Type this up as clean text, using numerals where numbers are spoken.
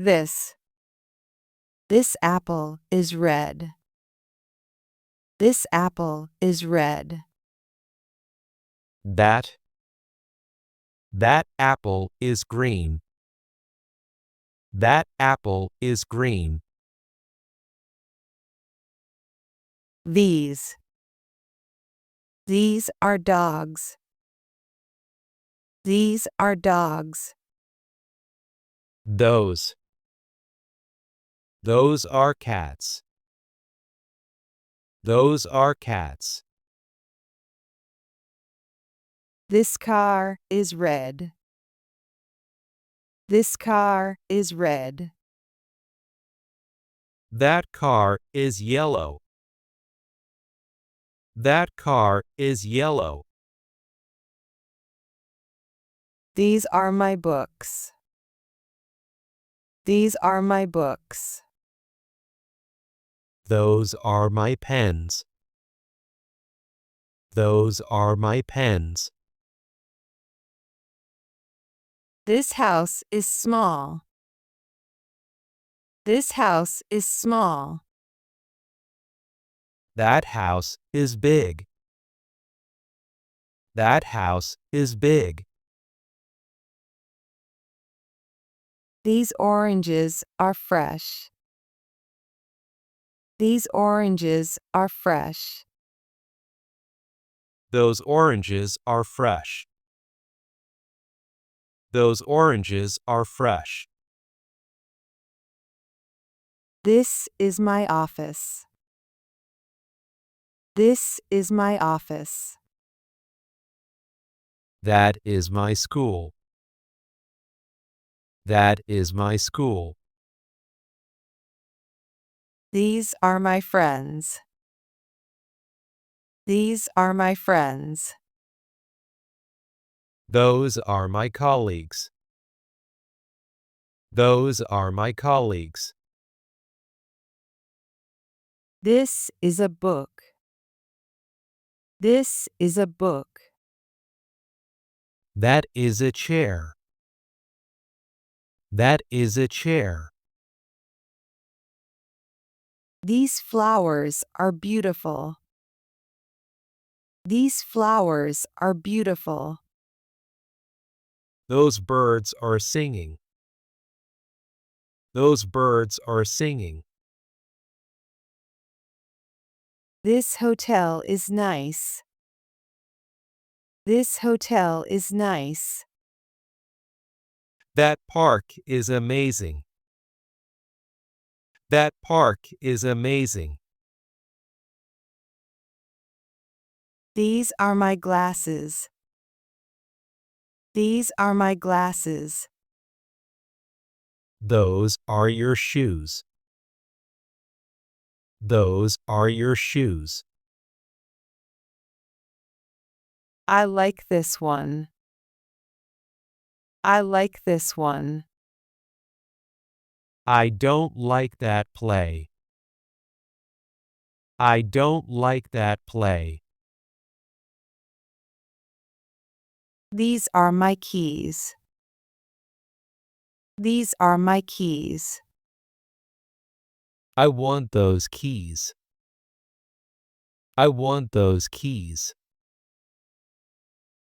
This. This apple is red. This apple is red. That. That apple is green. That apple is green. These. These are dogs. These are dogs. Those. Those are cats. Those are cats. This car is red. This car is red. That car is yellow. That car is yellow. These are my books. These are my books. Those are my pens. Those are my pens. This house is small. This house is small. That house is big. That house is big. These oranges are fresh. These oranges are fresh. Those oranges are fresh. Those oranges are fresh. This is my office. This is my office. That is my school. That is my school. These are my friends. These are my friends. Those are my colleagues. Those are my colleagues. This is a book. This is a book. That is a chair. That is a chair. These flowers are beautiful. These flowers are beautiful. Those birds are singing. Those birds are singing. This hotel is nice. This hotel is nice. That park is amazing. That park is amazing. These are my glasses. These are my glasses. Those are your shoes. Those are your shoes. I like this one. I like this one. I don't like that play. I don't like that play. These are my keys. These are my keys. I want those keys. I want those keys.